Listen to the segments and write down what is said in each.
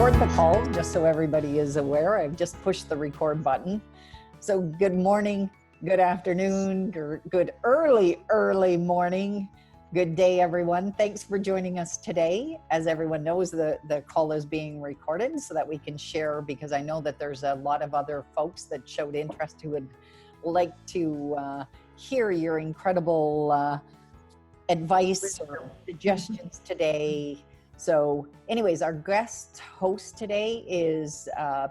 record the call, just so everybody is aware. I've just pushed the record button. So good morning, good afternoon, good early morning, good day, everyone. Thanks for joining us today. As everyone knows, the call is being recorded so that we can share, because I know that there's a lot of other folks that showed interest who would like to hear your incredible advice or suggestions today. So anyways, our guest host today is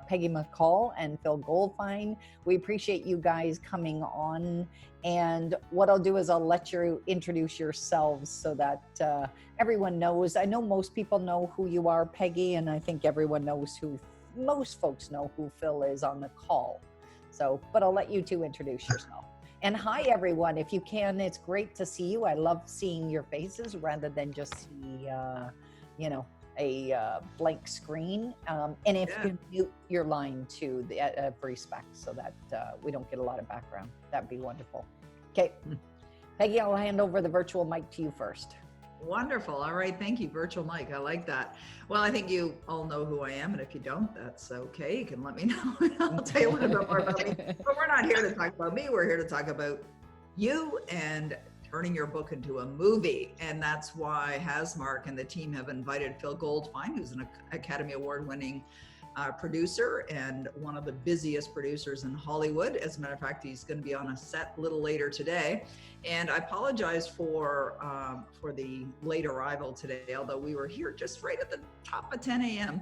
Peggy McColl and Phil Goldfine. We appreciate you guys coming on. And what I'll do is I'll let you introduce yourselves so that everyone knows. I know most people know who you are, Peggy, and I think everyone knows most folks know who Phil is on the call. So, but I'll let you two introduce yourself. And hi, everyone. If you can, it's great to see you. I love seeing your faces rather than just see a blank screen. And if you mute your line too, of respect, so that we don't get a lot of background, that'd be wonderful. Okay, Peggy, I'll hand over the virtual mic to you first. Wonderful. All right. Thank you, virtual mic. I like that. Well, I think you all know who I am, and if you don't, that's okay. You can let me know, and I'll tell you a little bit more about me. But we're not here to talk about me. We're here to talk about you and turning your book into a movie. And that's why Hasmark and the team have invited Phil Goldfine, who's an Academy Award-winning producer and one of the busiest producers in Hollywood. As a matter of fact, he's going to be on a set a little later today. And I apologize for the late arrival today, although we were here just right at the top of 10 a.m.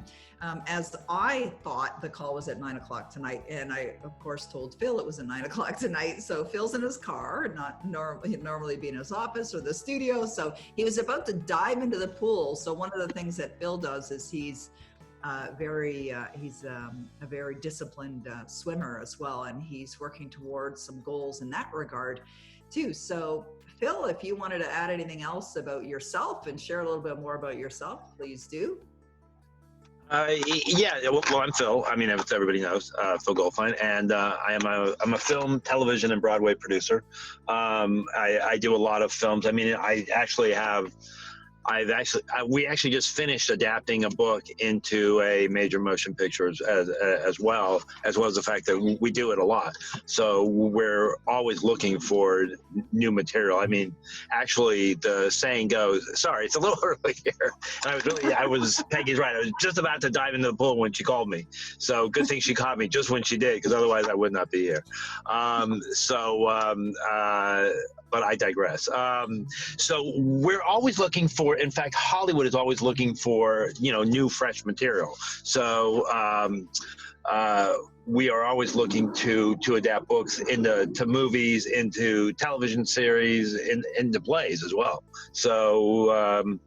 As I thought the call was at 9 o'clock tonight. And I, of course, told Phil it was at 9 o'clock tonight. So Phil's in his car, not normally be in his office or the studio. So he was about to dive into the pool. So one of the things that Phil does is he's a very disciplined swimmer as well, and he's working towards some goals in that regard too. So Phil, if you wanted to add anything else about yourself and share a little bit more about yourself, please do. Well, I'm Phil. I mean, as everybody knows, Phil Goldfine, and I'm a film, television, and Broadway producer. I do a lot of films. I mean, we actually just finished adapting a book into a major motion picture as well as the fact that we do it a lot. So we're always looking for new material. I mean, actually the saying goes, sorry, it's a little early here. And Peggy's right. I was just about to dive into the pool when she called me. So good thing she caught me just when she did, because otherwise I would not be here. But I digress. So we're always looking for, in fact, Hollywood is always looking for, new, fresh material. So we are always looking to adapt books to movies, into television series, into plays as well. So,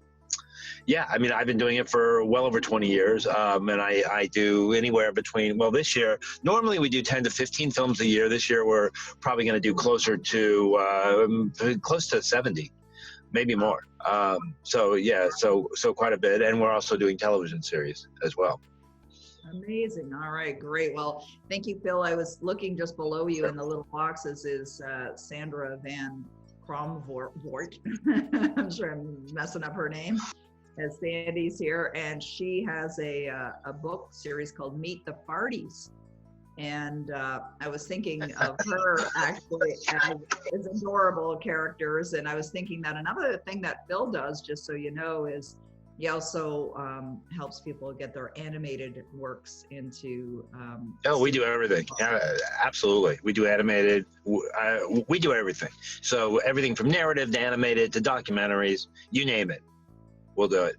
I mean, I've been doing it for well over 20 years, and I do anywhere between, this year, normally we do 10 to 15 films a year. This year, we're probably going to do close to 70, maybe more. So quite a bit. And we're also doing television series as well. Amazing. All right, great. Well, thank you, Phil. I was looking just below you in the little boxes is Sandra Van Kromvoort. I'm sure I'm messing up her name. As Sandy's here, and she has a book series called Meet the Farties, and I was thinking of her actually as adorable characters, and I was thinking that another thing that Phil does, just so you know, is he also helps people get their animated works into we do everything. Absolutely, we do animated. We do everything. So everything from narrative to animated to documentaries, you name it, we'll do it.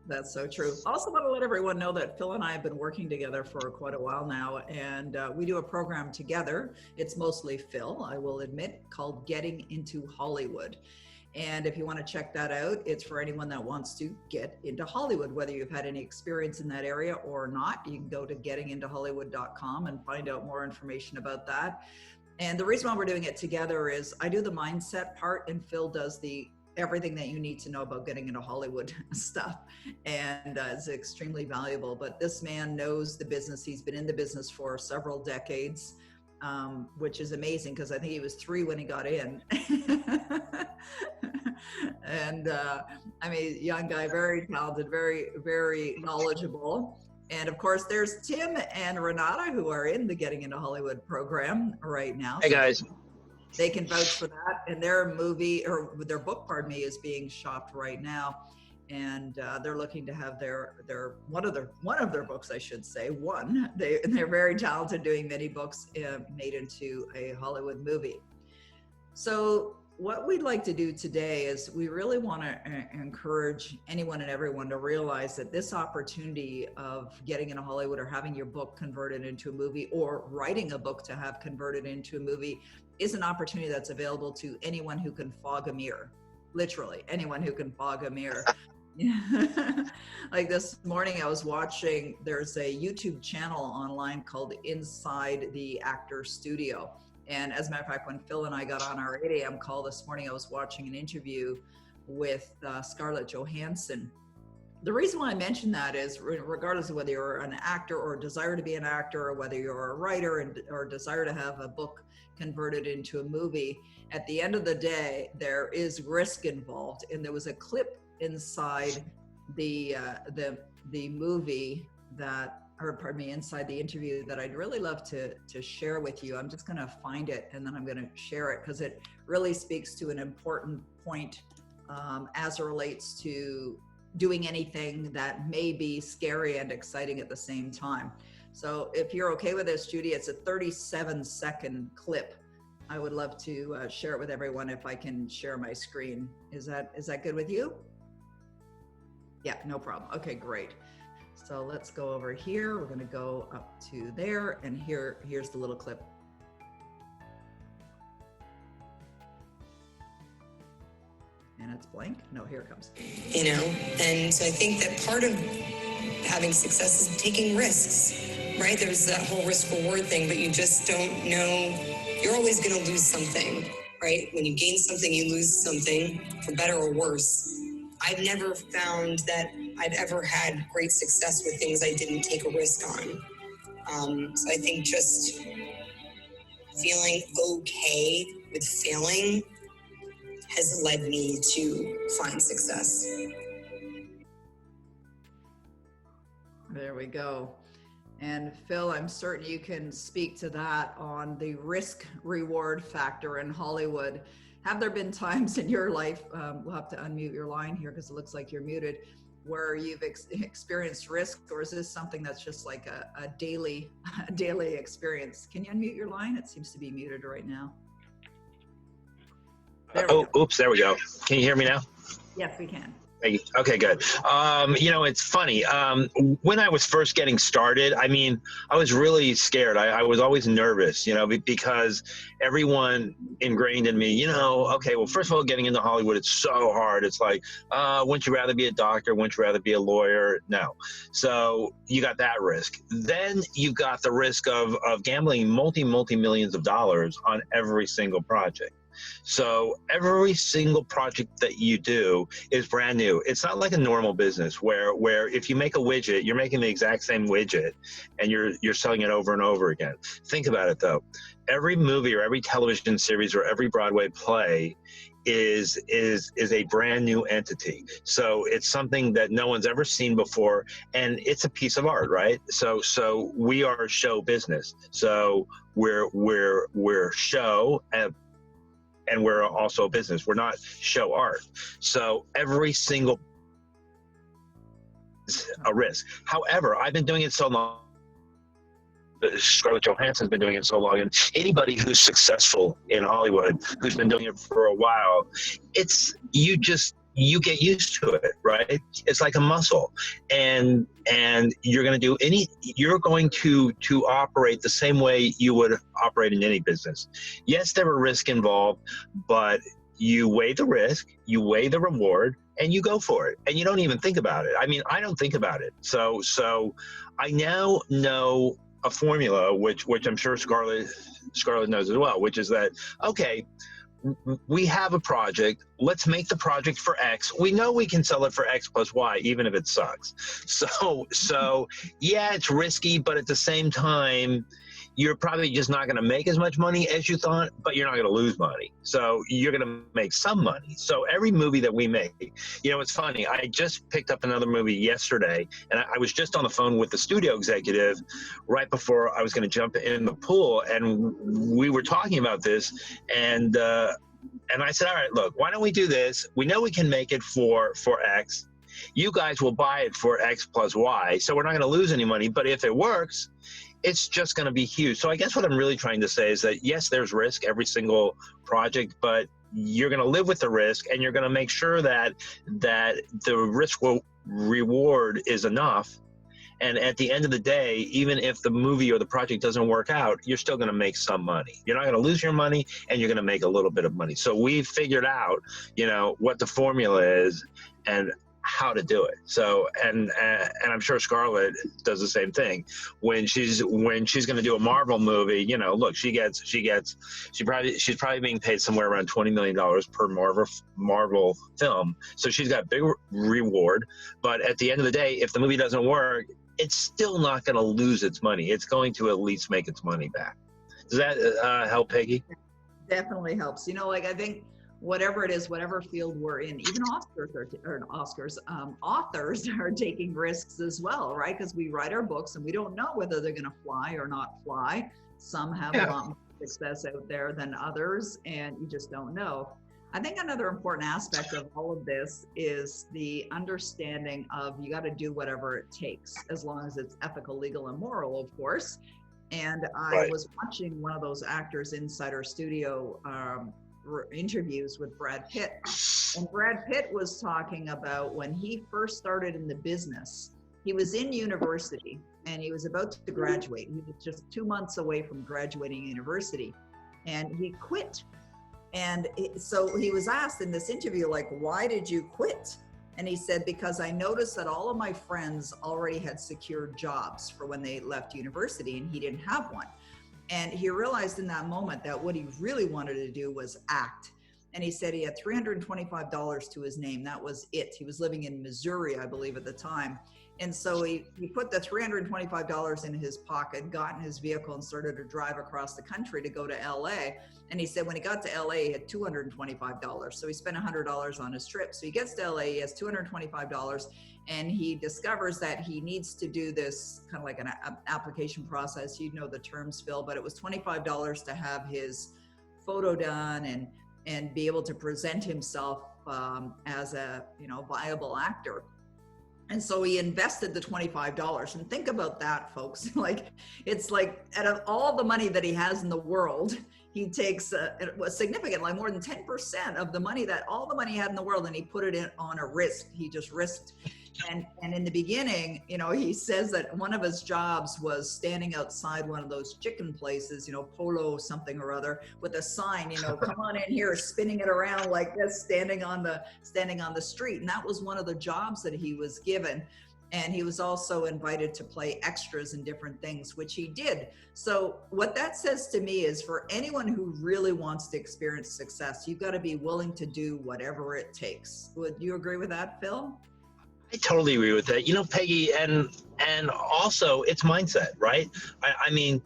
That's so true. I also want to let everyone know that Phil and I have been working together for quite a while now, and we do a program together. It's mostly Phil, I will admit, called Getting into Hollywood. And if you want to check that out, it's for anyone that wants to get into Hollywood, whether you've had any experience in that area or not. You can go to gettingintohollywood.com and find out more information about that. And the reason why we're doing it together is I do the mindset part, and Phil does everything that you need to know about getting into Hollywood stuff, and it's extremely valuable. But this man knows the business. He's been in the business for several decades, which is amazing, because I think he was 3 when he got in. And I mean, young guy, very talented, very, very knowledgeable. And of course, there's Tim and Renata, who are in the Getting Into Hollywood program right now. Hey guys. They can vouch for that. And their movie, or their book, pardon me, is being shopped right now. And they're looking to have their one of their books, I should say, they're very talented doing many books made into a Hollywood movie. So what we'd like to do today is we really want to encourage anyone and everyone to realize that this opportunity of getting into Hollywood or having your book converted into a movie or writing a book to have converted into a movie is an opportunity that's available to anyone who can fog a mirror. Literally anyone who can fog a mirror. Like this morning I was watching, there's a YouTube channel online called Inside the Actor Studio. And as a matter of fact, when Phil and I got on our 8 a.m. call this morning, I was watching an interview with Scarlett Johansson. The reason why I mention that is regardless of whether you're an actor or desire to be an actor, or whether you're a writer or desire to have a book converted into a movie, at the end of the day, there is risk involved. And there was a clip inside the movie that, or pardon me, inside the interview that I'd really love to share with you. I'm just going to find it and then I'm going to share it because it really speaks to an important point as it relates to doing anything that may be scary and exciting at the same time. So if you're okay with this, Judy, it's a 37-second clip. I would love to share it with everyone if I can share my screen. Is that good with you? Yeah, no problem. Okay, great. So let's go over here. We're going to go up to there, and here's the little clip. And it's blank. No, here it comes. You know, and so I think that part of having success is taking risks, right? There's that whole risk reward thing, but you just don't know. You're always going to lose something, right? When you gain something, you lose something, for better or worse. I've never found that I've ever had great success with things I didn't take a risk on. So I think just feeling okay with failing has led me to find success. There we go. And Phil, I'm certain you can speak to that on the risk reward factor in Hollywood. Have there been times in your life, we'll have to unmute your line here because it looks like you're muted, where you've experienced risk, or is this something that's just like a daily experience? Can you unmute your line? It seems to be muted right now. Oops, there we go. Can you hear me now? Yes, we can. Okay, good. It's funny. When I was first getting started, I was really scared. I was always nervous, because everyone ingrained in me, okay, well, first of all, getting into Hollywood, it's so hard. It's like, wouldn't you rather be a doctor? Wouldn't you rather be a lawyer? No. So you got that risk. Then you got the risk of gambling multi-millions of dollars on every single project. So every single project that you do is brand new. It's not like a normal business where if you make a widget, you're making the exact same widget and you're selling it over and over again. Think about it though. Every movie or every television series or every Broadway play is a brand new entity. So it's something that no one's ever seen before, and it's a piece of art, right? So we are show business. So we're show and we're also a business. We're not show art. So every single is a risk. However, I've been doing it so long. Scarlett Johansson's been doing it so long, and anybody who's successful in Hollywood, who's been doing it for a while, you get used to it, right? It's like a muscle, and you're going to operate the same way you would operate in any business. Yes, there are risks involved, but you weigh the risk, you weigh the reward, and you go for it, and you don't even think about it. I don't think about it. So I now know a formula, which I'm sure Scarlett knows as well, which is that, okay, we have a project. let's make the project for X. We know we can sell it for X plus Y, even if it sucks. So yeah, it's risky, but at the same time, you're probably just not going to make as much money as you thought, but you're not going to lose money. So you're going to make some money. So every movie that we make, it's funny. I just picked up another movie yesterday, and I was just on the phone with the studio executive right before I was going to jump in the pool, and we were talking about this, and I said, all right, look, why don't we do this? We know we can make it for X. You guys will buy it for X plus Y, so we're not going to lose any money. But if it works, it's just going to be huge. So I guess what I'm really trying to say is that, yes, there's risk every single project, but you're going to live with the risk, and you're going to make sure that the risk reward is enough. And at the end of the day, even if the movie or the project doesn't work out, you're still going to make some money. You're not going to lose your money, and you're going to make a little bit of money. So we figured out, what the formula is and how to do it. So, and I'm sure Scarlett does the same thing when she's going to do a Marvel movie. Look, she's probably being paid somewhere around $20 million per Marvel film. So she's got big reward. But at the end of the day, if the movie doesn't work, it's still not going to lose its money. It's going to at least make its money back. Does that help, Peggy? Definitely helps. I think whatever it is, whatever field we're in, even authors are taking risks as well, right? Because we write our books and we don't know whether they're going to fly or not fly. Some have a lot more success out there than others, and you just don't know. I think another important aspect of all of this is the understanding of you got to do whatever it takes, as long as it's ethical, legal, and moral, of course. And I was watching one of those Actors Insider Studio interviews with Brad Pitt. And Brad Pitt was talking about when he first started in the business, he was in university and he was about to graduate. He was just 2 months away from graduating university, and he quit. And so he was asked in this interview, like, why did you quit? And he said, because I noticed that all of my friends already had secured jobs for when they left university, and he didn't have one. And he realized in that moment that what he really wanted to do was act. And he said he had $325 to his name. That was it. He was living in Missouri, I believe, at the time. And so he put the $325 in his pocket, got in his vehicle, and started to drive across the country to go to LA. And he said when he got to LA, he had $225. So he spent $100 on his trip. So he gets to LA, he has $225, and he discovers that he needs to do this kind of like an application process. You know the terms, Phil, but it was $25 to have his photo done and be able to present himself as a viable actor. And so he invested the $25. And think about that, folks. It's like out of all the money that he has in the world, he takes a significant, like more than 10% of the money all the money he had in the world, and he put it in on a risk. He just risked. And in the beginning, he says that one of his jobs was standing outside one of those chicken places, Polo something or other, with a sign, come on in here, spinning it around like this, standing on the street. And that was one of the jobs that he was given. And he was also invited to play extras in different things, which he did. So what that says to me is, for anyone who really wants to experience success, you've got to be willing to do whatever it takes. Would you agree with that, Phil? I totally agree with that. Peggy, and also it's mindset, right? I mean,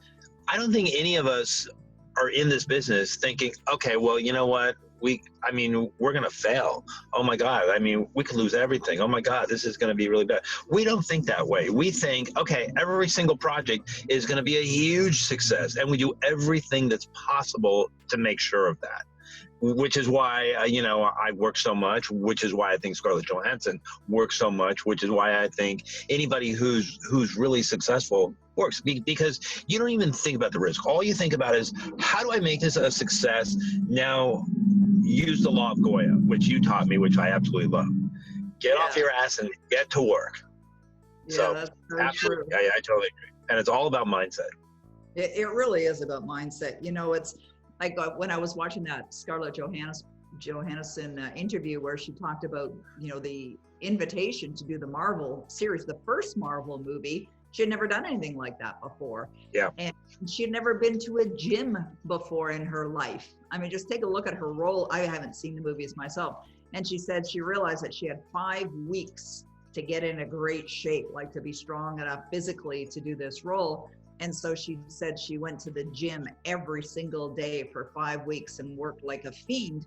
I don't think any of us are in this business thinking, okay, well, you know what? We're going to fail. Oh my God. We could lose everything. Oh my God, this is going to be really bad. We don't think that way. We think, okay, every single project is going to be a huge success, and we do everything that's possible to make sure of that. Which is why, I work so much, which is why I think Scarlett Johansson works so much, which is why I think anybody who's really successful works, because you don't even think about the risk. All you think about is, how do I make this a success? Now, use the law of Goya, which you taught me, which I absolutely love. Get off your ass and get to work. Yeah, so that's absolutely, true. I totally agree. And it's all about mindset. It really is about mindset. It's like when I was watching that Scarlett Johansson interview where she talked about, the invitation to do the Marvel series, the first Marvel movie, She had never done anything like that before. Yeah. And she had never been to a gym before in her life. I mean, just take a look at her role. I haven't seen the movies myself. And she said she realized that she had 5 weeks to get in a great shape, like to be strong enough physically to do this role. And so she said she went to the gym every single day for 5 weeks and worked like a fiend.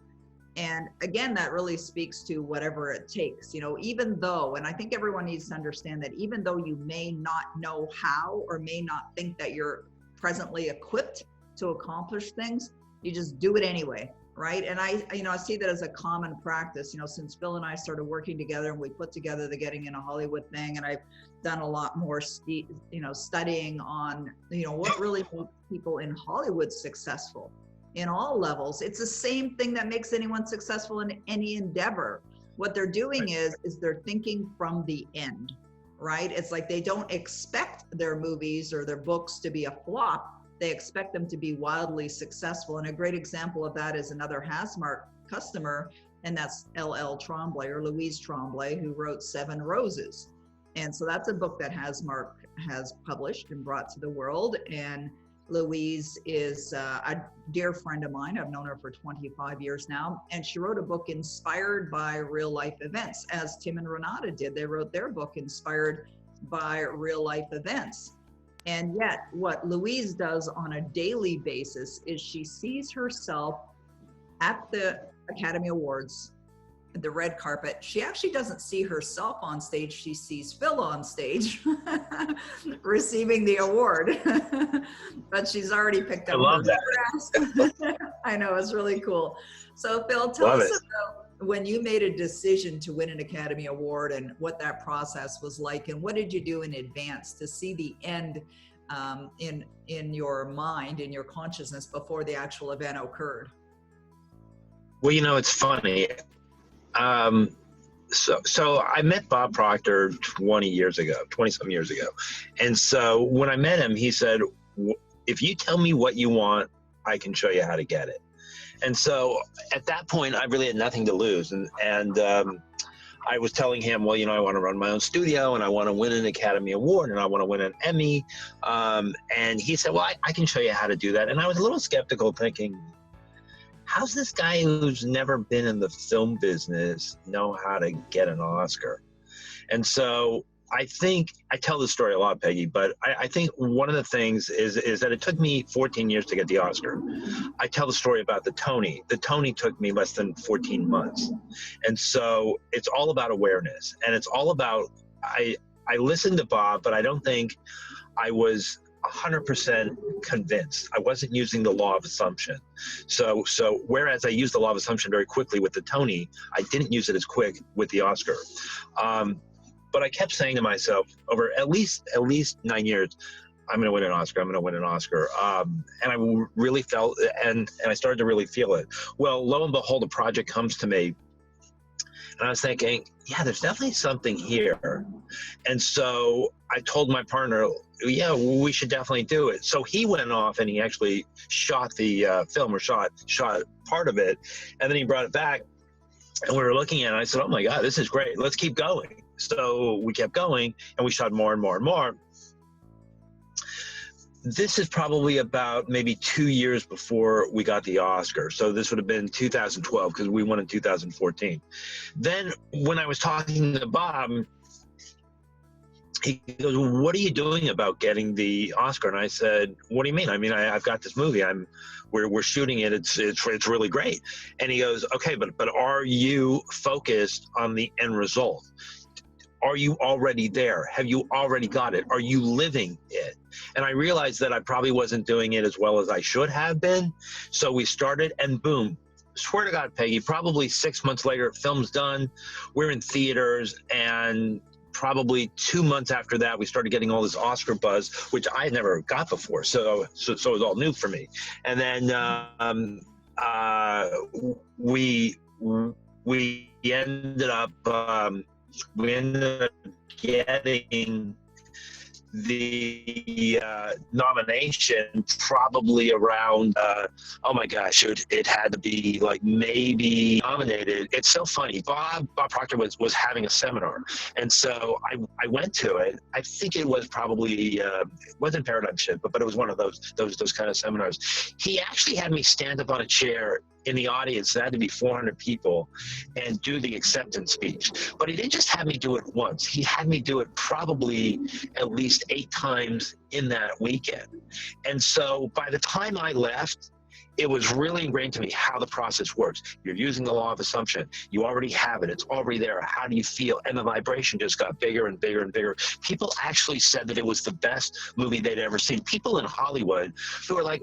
And again, that really speaks to whatever it takes, you know, even though, and I think everyone needs to understand that even though you may not know how or may not think that you're presently equipped to accomplish things, you just do it anyway, right? And I see that as a common practice, you know, since Phil and I started working together and we put together the Getting Into Hollywood thing, and I've done a lot more, studying on, what really makes people in Hollywood successful in all levels. It's the same thing that makes anyone successful in any endeavor. What they're doing is they're thinking from the end, right? It's like they don't expect their movies or their books to be a flop. They expect them to be wildly successful. And a great example of that is another Hasmark customer, and that's L.L. Tremblay, or Louise Tremblay, who wrote 7 Roses. And so that's a book that Hasmark has published and brought to the world. And Louise is a dear friend of mine. I've known her for 25 years now. And she wrote a book inspired by real life events, as Tim and Renata did. They wrote their book inspired by real life events. And yet what Louise does on a daily basis is she sees herself at the Academy Awards, the red carpet. She actually doesn't see herself on stage. She sees Phil on stage receiving the award. But she's already picked up. I love that. I know, it's really cool. So Phil, tell us about when you made a decision to win an Academy Award and what that process was like, and what did you do in advance to see the end in your mind, in your consciousness, before the actual event occurred? Well, it's funny. So I met Bob Proctor 20 some years ago. And so when I met him, he said, if you tell me what you want, I can show you how to get it. And so at that point, I really had nothing to lose. And I was telling him, well, I want to run my own studio, and I want to win an Academy Award, and I want to win an Emmy. And he said, well, I can show you how to do that. And I was a little skeptical, thinking, how's this guy who's never been in the film business know how to get an Oscar? And so I think, I tell this story a lot, Peggy, but I think one of the things is that it took me 14 years to get the Oscar. I tell the story about the Tony. The Tony took me less than 14 months. And so it's all about awareness. And it's all about, I listened to Bob, but I don't think I was 100% convinced. I wasn't using the law of assumption. So whereas I used the law of assumption very quickly with the Tony, I didn't use it as quick with the Oscar. But I kept saying to myself over at least 9 years, I'm going to win an Oscar. I'm going to win an Oscar. And I really felt, and I started to really feel it. Well, lo and behold, a project comes to me. And I was thinking, yeah, there's definitely something here. And so I told my partner, yeah, we should definitely do it. So he went off and he actually shot the film, or shot part of it. And then he brought it back and we were looking at it. And I said, oh my God, this is great. Let's keep going. So we kept going and we shot more and more and more. This is probably about maybe 2 years before we got the Oscar. So this would have been 2012 because we won in 2014. Then when I was talking to Bob, he goes, well, what are you doing about getting the Oscar? And I said, what do you mean? I mean, I've got this movie. We're shooting it. It's really great. And he goes, okay, but are you focused on the end result? Are you already there? Have you already got it? Are you living it? And I realized that I probably wasn't doing it as well as I should have been. So we started, and boom, swear to God, Peggy, probably 6 months later, film's done. We're in theaters, and probably 2 months after that, we started getting all this Oscar buzz, which I had never got before. So it was all new for me. And then we ended up getting the nomination probably around, oh my gosh, it had to be like maybe nominated. It's so funny. Bob Proctor was having a seminar. And so I went to it. I think it was probably, it wasn't Paradigm Shift, but it was one of those kind of seminars. He actually had me stand up on a chair in the audience. There had to be 400 people and do the acceptance speech. But he didn't just have me do it once. He had me do it probably at least 8 times in that weekend. And so by the time I left, it was really ingrained to me how the process works. You're using the law of assumption. You already have it. It's already there. How do you feel? And the vibration just got bigger and bigger and bigger. People actually said that it was the best movie they'd ever seen. People in Hollywood who were like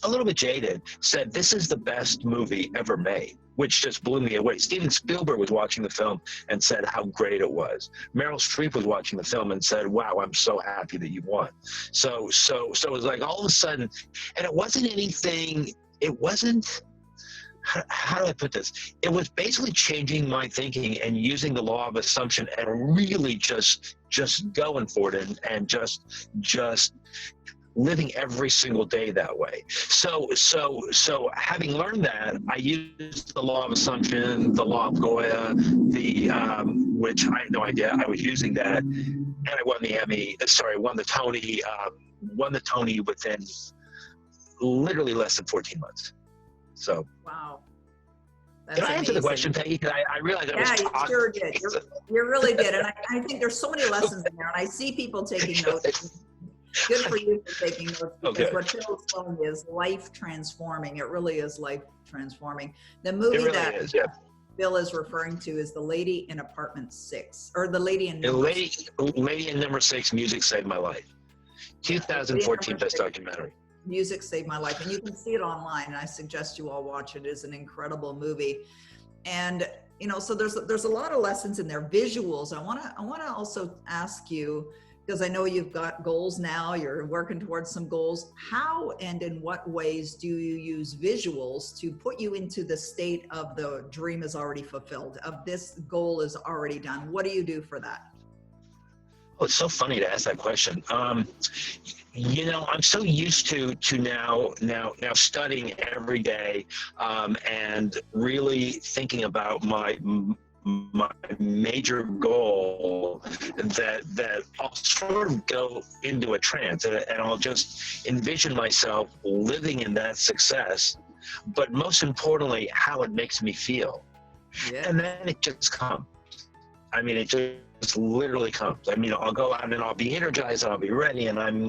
a little bit jaded said, this is the best movie ever made, which just blew me away. Steven Spielberg was watching the film and said how great it was. Meryl Streep was watching the film and said, wow, I'm so happy that you won. So it was like all of a sudden, and it wasn't anything, it wasn't, how do I put this? It was basically changing my thinking and using the law of assumption and really just going for it and just living every single day that way. So having learned that, I used the law of assumption, the law of Goya, which I had no idea I was using that, and I won the Tony within literally less than 14 months. So. Wow. That's Did I answer the question, Peggy? Because I realized I was talking. Yeah, you sure did. You really did. And I think there's so many lessons in there, and I see people taking notes. Good for you for taking notes, because what Phil's telling you is life transforming. It really is life transforming. The movie really that Bill is referring to is The Lady in Apartment 6, or The Lady in Number 6. Lady in Number 6, Music Saved My Life. 2014 Best Documentary. Music Saved My Life. And you can see it online, and I suggest you all watch it. It is an incredible movie. And, you know, so there's a lot of lessons in there. Visuals. I want to also ask you, because I know you've got goals now, you're working towards some goals. How and in what ways do you use visuals to put you into the state of the dream is already fulfilled, of this goal is already done? What do you do for that? Oh, it's so funny to ask that question. You know, I'm so used to now studying every day and really thinking about my major goal that I'll sort of go into a trance and I'll just envision myself living in that success, but most importantly, how it makes me feel. Yeah. And then it just comes. I mean, it just literally comes. I mean, I'll go out and I'll be energized and I'll be ready, and I'm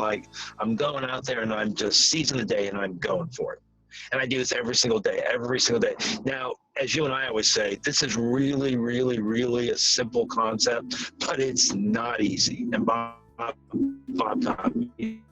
going out there and I'm just seizing the day and I'm going for it. And I do this every single day. Now, as you and I always say, this is really, really, really a simple concept, but it's not easy. And Bob taught me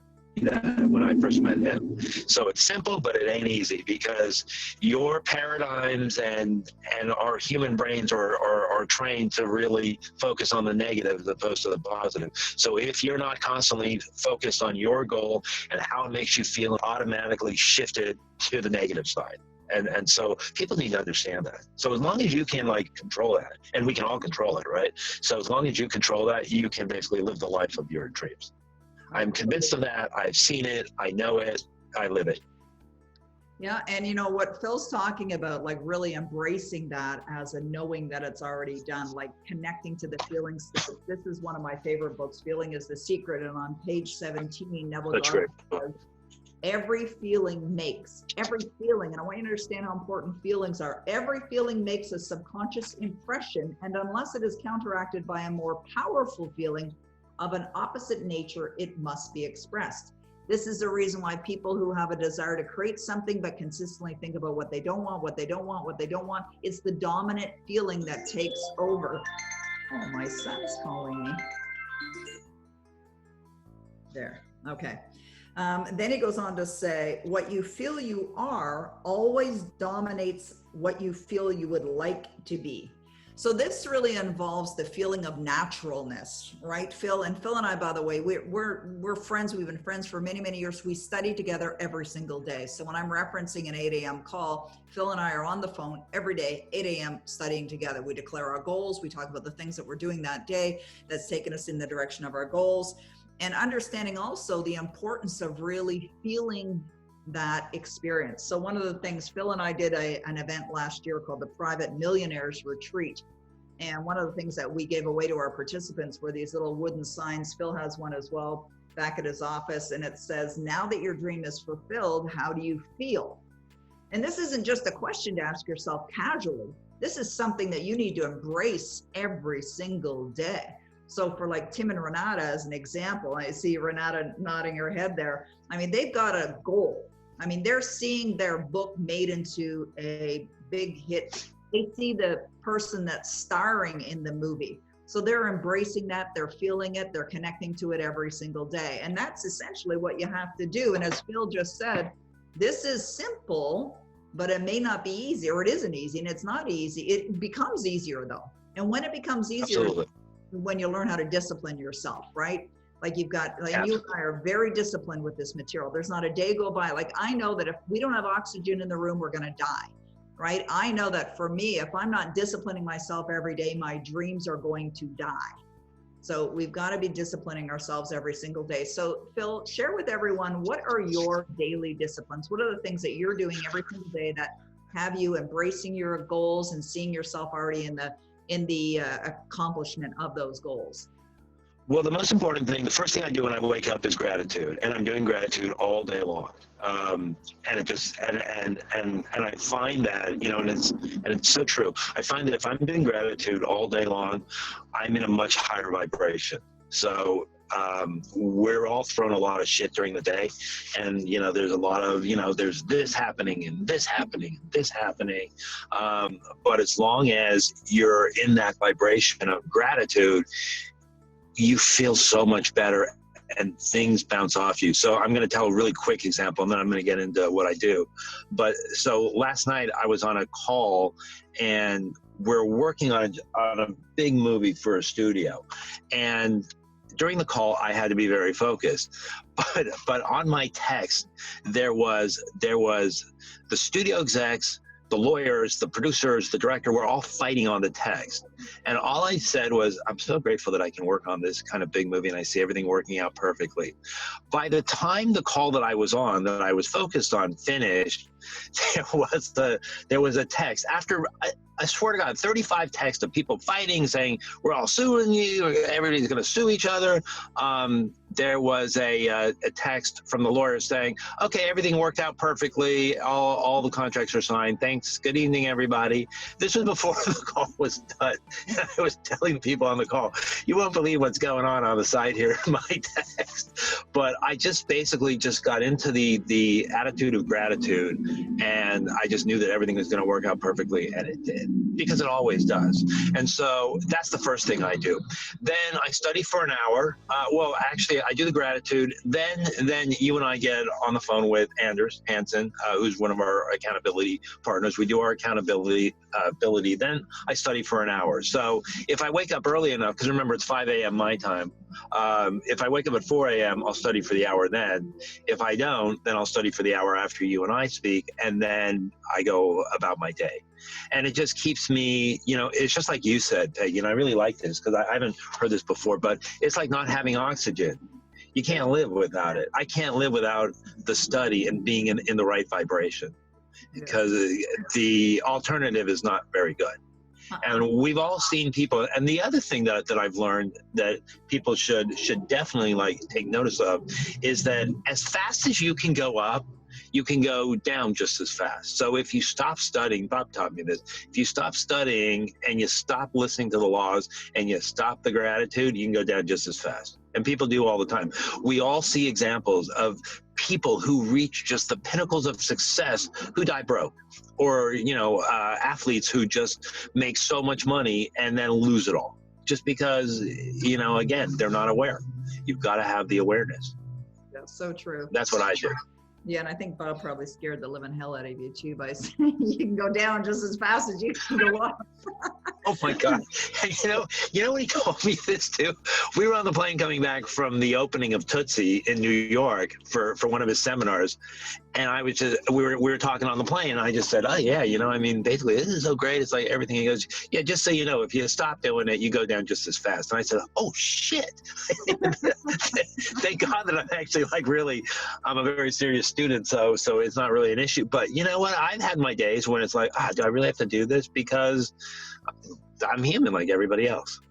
that when I first met him. So it's simple, but it ain't easy, because your paradigms and our human brains are trained to really focus on the negative as opposed to the positive. So if you're not constantly focused on your goal and how it makes you feel, automatically shifted to the negative side. And so people need to understand that. So as long as you can control that, and we can all control it, right? So as long as you control that, you can basically live the life of your dreams. I'm convinced of that. I've seen it. I know it. I live it. Yeah. And you know what Phil's talking about, really embracing that as a knowing that it's already done, connecting to the feelings. This is one of my favorite books, Feeling is the Secret. And on page 17, Neville Goddard says, every feeling, and I want you to understand how important feelings are. Every feeling makes a subconscious impression, and unless it is counteracted by a more powerful feeling of an opposite nature, it must be expressed. This is the reason why people who have a desire to create something but consistently think about what they don't want, it's the dominant feeling that takes over. Oh, my son's calling me. There, okay. Then he goes on to say, what you feel you are always dominates what you feel you would like to be. So this really involves the feeling of naturalness, right? Phil and I, by the way, we're friends. We've been friends for many, many years. We study together every single day. So when I'm referencing an 8 a.m. call, Phil and I are on the phone every day, 8 a.m. studying together. We declare our goals. We talk about the things that we're doing that day that's taken us in the direction of our goals. and understanding also the importance of really feeling that experience. So one of the things, Phil and I did an event last year called the Private Millionaires Retreat. And one of the things that we gave away to our participants were these little wooden signs. Phil has one as well back at his office. And it says, now that your dream is fulfilled, how do you feel? And this isn't just a question to ask yourself casually. This is something that you need to embrace every single day. So for like Tim and Renata as an example, I see Renata nodding her head there. I mean, they've got a goal. I mean, they're seeing their book made into a big hit. They see the person that's starring in the movie. So they're embracing that, they're feeling it, they're connecting to it every single day. And that's essentially what you have to do. And as Phil just said, this is simple, but it may not be easy, or it isn't easy, and it's not easy. It becomes easier though. And when it becomes easier, Absolutely. when you learn how to discipline yourself, right? Like you've got, like you and I are very disciplined with this material. There's not a day go by. Like I know that if we don't have oxygen in the room, we're going to die, right? I know that for me, if I'm not disciplining myself every day, my dreams are going to die. So we've got to be disciplining ourselves every single day. So Phil, share with everyone, what are your daily disciplines? What are the things that you're doing every single day that have you embracing your goals and seeing yourself already in the accomplishment of those goals? Well, the most important thing, the first thing I do when I wake up is gratitude, and I'm doing gratitude all day long. And it just and I find that, you know, and it's so true. I find that if I'm doing gratitude all day long, I'm in a much higher vibration. So we're all thrown a lot of shit during the day, and you know, there's a lot of, you know, there's this happening and this happening and this happening. But as long as you're in that vibration of gratitude, you feel so much better and things bounce off you. So I'm going to tell a really quick example, and then I'm going to get into what I do. But so last night I was on a call, and we're working on a big movie for a studio. And during the call, I had to be very focused. But on my text, there was the studio execs, the lawyers, the producers, the director were all fighting on the text. And all I said was, I'm so grateful that I can work on this kind of big movie and I see everything working out perfectly. By the time the call that I was on, that I was focused on, finished, there was a text. After, I swear to God, 35 texts of people fighting, saying, we're all suing you, everybody's going to sue each other. There was a text from the lawyer saying, okay, everything worked out perfectly. All the contracts are signed. Thanks. Good evening, everybody. This was before the call was done. I was telling people on the call, you won't believe what's going on the side here in my text. But I just basically just got into the attitude of gratitude, and I just knew that everything was going to work out perfectly, and it did, because it always does. And so that's the first thing I do. Then I study for an hour. Well, actually, I do the gratitude. Then you and I get on the phone with Anders Hansen, who's one of our accountability partners. We do our accountability. Then I study for an hour. So if I wake up early enough, because remember it's 5 a.m. my time, if I wake up at 4 a.m., I'll study for the hour then. If I don't, then I'll study for the hour after you and I speak, and then I go about my day. And it just keeps me, you know, it's just like you said, Peggy, and I really like this because I haven't heard this before, but it's like not having oxygen. You can't live without it. I can't live without the study and being in the right vibration, because the alternative is not very good. And we've all seen people, and the other thing that I've learned that people should definitely like take notice of is that as fast as you can go up, you can go down just as fast. So if you stop studying, Bob taught me this, if you stop studying and you stop listening to the laws and you stop the gratitude, you can go down just as fast. And people do all the time. We all see examples of people who reach just the pinnacles of success who die broke, or, you know, athletes who just make so much money and then lose it all just because, you know, again, they're not aware. You've got to have the awareness. That's so true. That's what I do. Yeah, and I think Bob probably scared the living hell out of you too by saying you can go down just as fast as you can go up. Oh my God. You know when he told me this too? We were on the plane coming back from the opening of Tootsie in New York for one of his seminars. And I was just, we were talking on the plane, and I just said, oh yeah, I mean, basically this is so great. It's like everything. He goes, yeah, just so you know, if you stop doing it, you go down just as fast. And I said, oh shit. Thank God that I'm actually I'm a very serious student. So it's not really an issue, but you know what? I've had my days when it's like, do I really have to do this? Because I'm human like everybody else,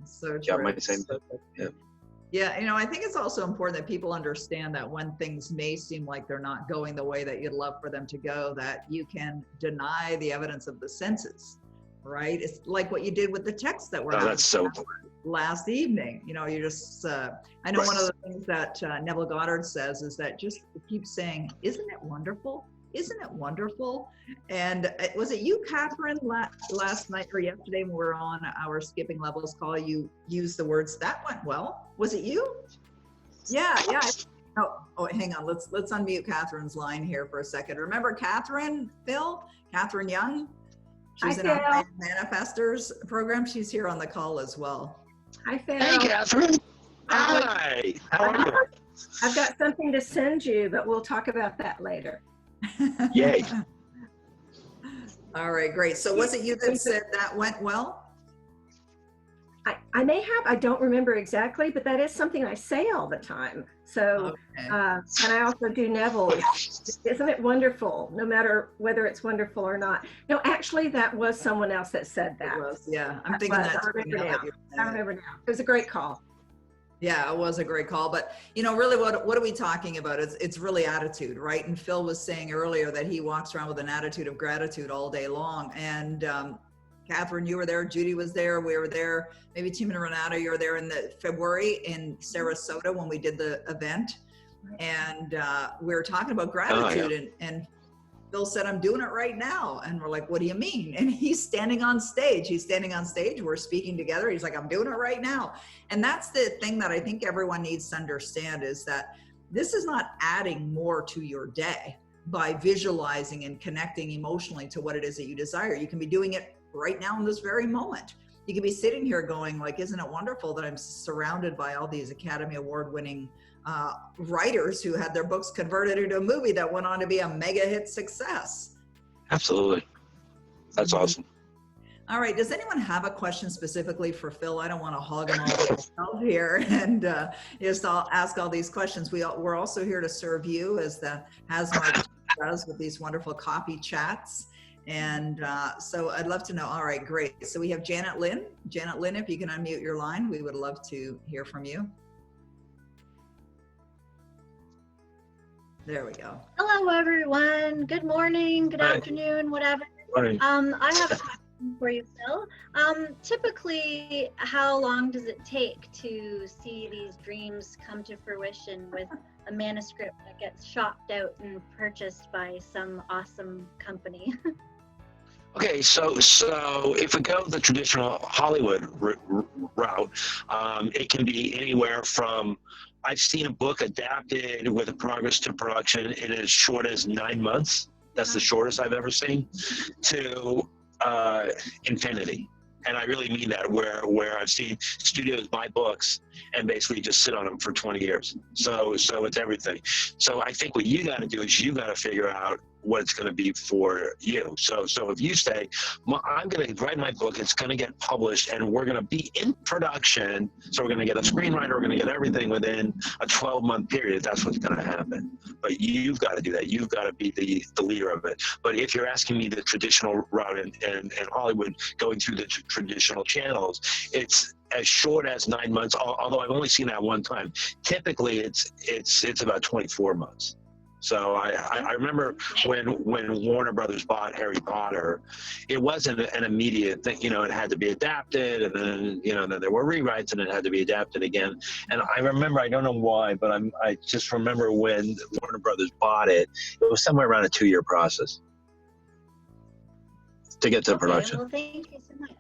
So got true. my same, yeah. Yeah, I think it's also important that people understand that when things may seem like they're not going the way that you'd love for them to go, that you can deny the evidence of the senses, right? It's like what you did with the text that we're That's so last evening. You just, I know one of the things that Neville Goddard says is that just keep saying, isn't it wonderful? Isn't it wonderful? And was it you, Catherine, last night or yesterday when we were on our Skipping Levels call, you used the words, that went well? Was it you? Yeah. Oh, hang on. Let's unmute Catherine's line here for a second. Remember Catherine, Phil? Catherine Young? She's in our Manifestors program. She's here on the call as well. Hi, Phil. Hey, Catherine. Hi. How are you? I've got something to send you, but we'll talk about that later. Yay. All right, great. So was it you that said that went well? I may have, I don't remember exactly, but that is something I say all the time. So, Okay. and I also do Neville. Isn't it wonderful? No matter whether it's wonderful or not. No, actually, that was someone else that said that. It was, yeah. I'm thinking that. I remember now. It was a great call. Yeah, it was a great call. But, really what are we talking about? It's really attitude, right? And Phil was saying earlier that he walks around with an attitude of gratitude all day long. And Catherine, you were there. Judy was there. We were there. Maybe Tim and Renata, you were there in February in Sarasota when we did the event. And we were talking about gratitude. Oh, yeah. And Phil said, I'm doing it right now. And we're like, what do you mean? And he's standing on stage. We're speaking together. He's like, I'm doing it right now. And that's the thing that I think everyone needs to understand is that this is not adding more to your day by visualizing and connecting emotionally to what it is that you desire. You can be doing it right now in this very moment. You could be sitting here going like, isn't it wonderful that I'm surrounded by all these Academy Award winning writers who had their books converted into a movie that went on to be a mega hit success. Absolutely. That's awesome. All right. Does anyone have a question specifically for Phil? I don't want to hog him all to myself here and just I'll ask all these questions. We're also here to serve you as the Hasmark does with these wonderful coffee chats. And so I'd love to know. All right, great. So we have Janet Lynn. Janet Lynn, if you can unmute your line, we would love to hear from you. There we go. Hello, everyone. Good morning, good afternoon, whatever. Morning. I have a question for you, Phil. Typically, how long does it take to see these dreams come to fruition with a manuscript that gets shopped out and purchased by some awesome company? Okay, so if we go the traditional Hollywood route, it can be anywhere from, I've seen a book adapted with a progress to production in as short as 9 months. That's the shortest I've ever seen, to infinity. And I really mean that, where I've seen studios buy books and basically just sit on them for 20 years. So it's everything. So I think what you got to do is you got to figure out what it's going to be for you. So if you say, I'm going to write my book, it's going to get published, and we're going to be in production, so we're going to get a screenwriter, we're going to get everything within a 12-month period, that's what's going to happen. But you've got to do that. You've got to be the leader of it. But if you're asking me the traditional route in Hollywood, going through the traditional channels, it's as short as 9 months, although I've only seen that one time. Typically, it's about 24 months. So I remember when Warner Brothers bought Harry Potter, it wasn't an immediate thing. It had to be adapted, and then then there were rewrites, and it had to be adapted again. And I remember, I don't know why, but I just remember when Warner Brothers bought it, it was somewhere around a 2-year process to get to production. Well, thank you so much.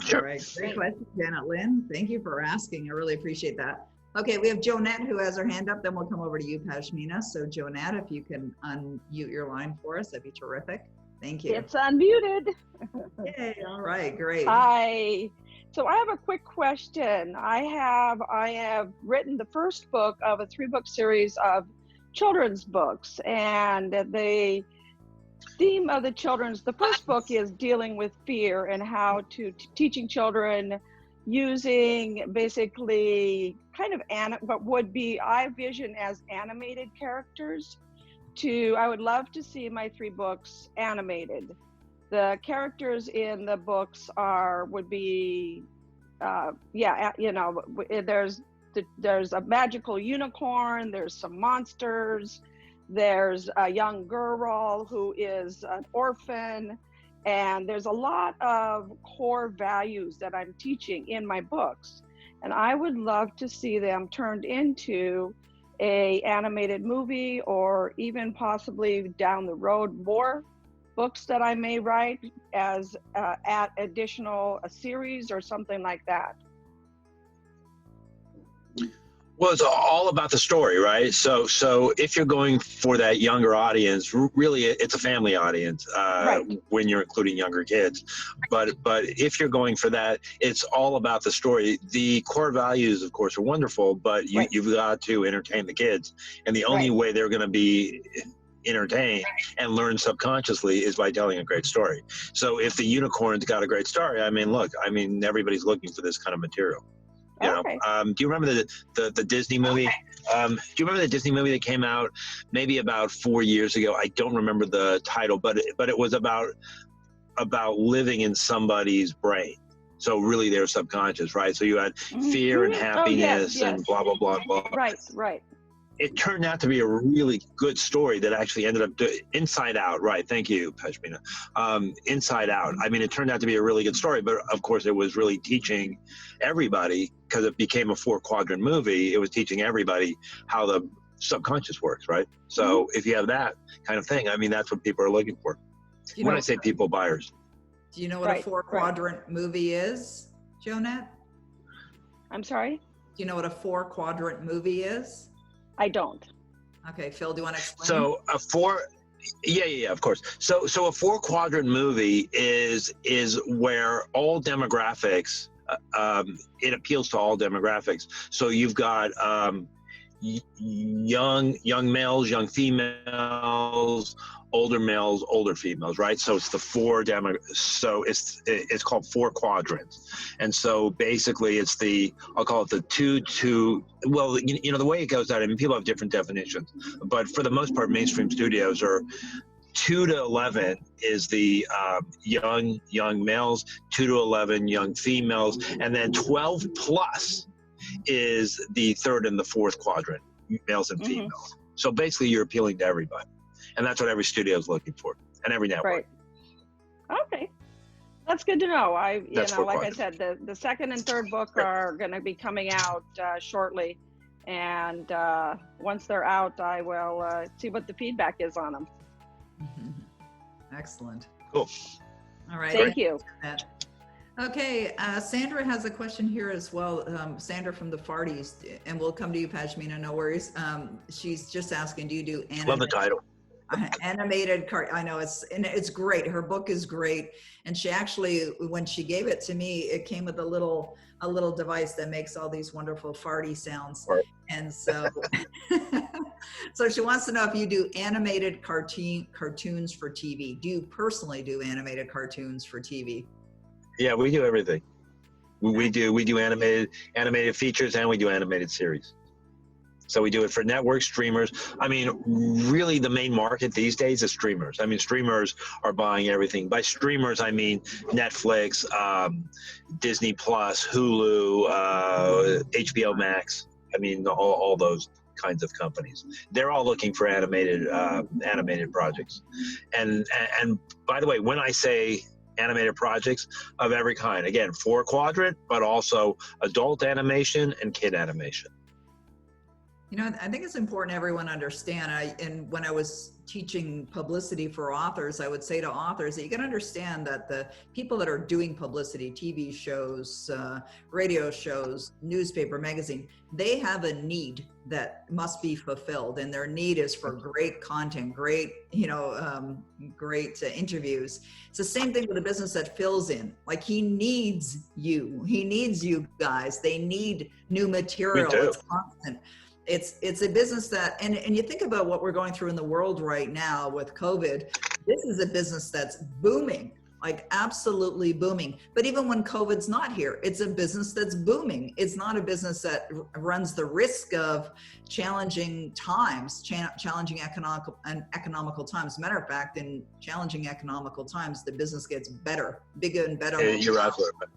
Sure. All right, great question, Janet Lynn. Thank you for asking. I really appreciate that. Okay, we have Jonette who has her hand up, then we'll come over to you, Pashmina. So Jonette, if you can unmute your line for us, that'd be terrific. Thank you. It's unmuted. Yay, all right, great. Hi. So I have a quick question. I have written the first book of a 3-book series of children's books, and the theme of the first book is dealing with fear and how to teaching children using basically kind of what would be I vision as animated characters. I would love to see my 3 books animated. The characters in the books would be there's a magical unicorn, there's some monsters, there's a young girl who is an orphan, and there's a lot of core values that I'm teaching in my books. And I would love to see them turned into a animated movie, or even possibly down the road more books that I may write as additional a series or something like that. Well, it's all about the story, right? So if you're going for that younger audience, really it's a family audience Right. when you're including younger kids. But if you're going for that, it's all about the story. The core values, of course, are wonderful, but you've got to entertain the kids. And the only way they're going to be entertained and learn subconsciously is by telling a great story. So if the unicorn's got a great story, everybody's looking for this kind of material. You know, do you remember the Disney movie? Do you remember the Disney movie that came out maybe about 4 years ago? I don't remember the title, but it was about living in somebody's brain. So really their subconscious, right? So you had fear and happiness and blah, blah, blah, blah. Right. It turned out to be a really good story that actually ended up Inside Out, right? Thank you, Pashmina. Inside Out. It turned out to be a really good story, but of course it was really teaching everybody, because it became a 4-quadrant movie. It was teaching everybody how the subconscious works, right? So if you have that kind of thing, that's what people are looking for. When I say people, buyers. Do you know what a 4-quadrant movie is, Jonette? I'm sorry? Do you know what a 4-quadrant movie is? I don't. Okay, Phil, do you want to explain? So of course. So a 4-quadrant movie is where all demographics, it appeals to all demographics. So you've got young males, young females, older males, older females, right? So it's the so it's called 4 quadrants. And so basically it's I'll call it the 2, well, the way it goes out, people have different definitions, but for the most part, mainstream studios are 2 to 11 is the young males, 2 to 11 young females, and then 12 plus is the 3rd and the 4th quadrant, males and females. So basically you're appealing to everybody. And that's what every studio is looking for, and every network. Right. Okay. That's good to know. Like quadrant. I said, the 2nd and 3rd book are going to be coming out shortly. And once they're out, I will see what the feedback is on them. Excellent. Cool. All right. Thank you. Okay, Sandra has a question here as well. Sandra from the Farties, and we'll come to you, Pashmina, no worries. She's just asking, do you do animated? Love the title. Animated I know it's great. Her book is great, and she actually, when she gave it to me, it came with a little device that makes all these wonderful farty sounds. Right. And so, so she wants to know if you do animated cartoons for TV. Do you personally do animated cartoons for TV? Yeah, we do everything. We do animated features, and we do animated series. So we do it for network streamers. Really the main market these days is streamers. Streamers are buying everything. By streamers, I mean Netflix, Disney Plus, Hulu, HBO Max. All those kinds of companies. They're all looking for animated projects. And by the way, when I say animated projects of every kind, again, 4 quadrant, but also adult animation and kid animation. You know, I think it's important everyone understand. And when I was teaching publicity for authors, I would say to authors that you can understand that the people that are doing publicity, TV shows, radio shows, newspaper, magazine, they have a need that must be fulfilled, and their need is for great content, great, great interviews. It's the same thing with a business that Phil's in. Like, he needs you guys. They need new material. It's constant. It's a business that, and you think about what we're going through in the world right now with COVID, this is a business that's booming, like absolutely booming. But even when COVID's not here, it's a business that's booming. It's not a business that runs the risk of challenging times, challenging economical times. Matter of fact, in challenging economical times, the business gets better, bigger and better. You're absolutely right.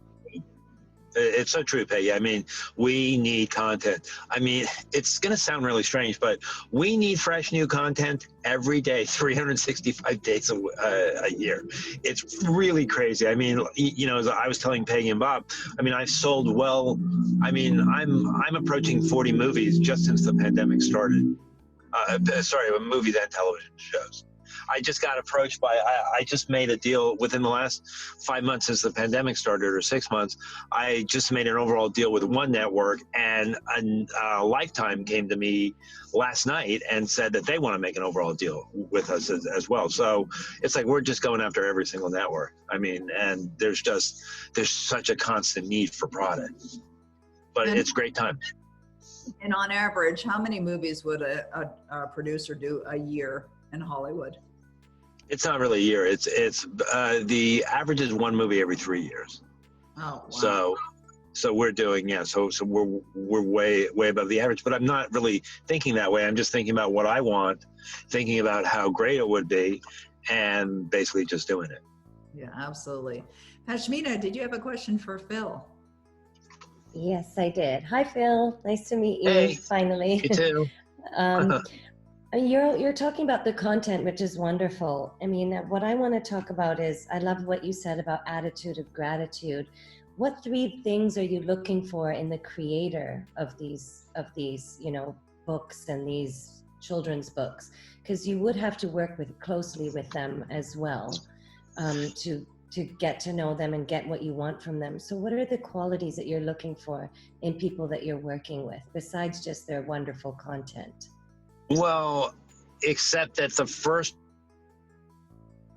It's so true, Peggy. I mean, we need content. I mean, it's going to sound really strange, but we need fresh new content every day, 365 days a year. It's really crazy. I mean, as I was telling Peggy and Bob, I mean, I've sold I'm approaching 40 movies just since the pandemic started. Movies and television shows. I just got approached by, I just made a deal within the last 5 months since the pandemic started, or 6 months. I just made an overall deal with one network, and Lifetime came to me last night and said that they want to make an overall deal with us as well. So it's like, we're just going after every single network. I mean, and there's such a constant need for product, but it's great time. And on average, how many movies would a producer do a year in Hollywood? It's not really a year. It's the average is one movie every 3 years. Oh, wow. So we're doing, so we're way above the average, but I'm not really thinking that way. I'm just thinking about what I want, thinking about how great it would be, and basically just doing it. Yeah, absolutely. Pashmina, did you have a question for Phil? Yes, I did. Hi, Phil. Nice to meet you. Hey, finally. you too. You're talking about the content, which is wonderful. I mean, what I want to talk about is, I love what you said about attitude of gratitude. What 3 things are you looking for in the creator of these, books and these children's books? Because you would have to work closely with them as well, to get to know them and get what you want from them. So what are the qualities that you're looking for in people that you're working with, besides just their wonderful content? Well, except that the first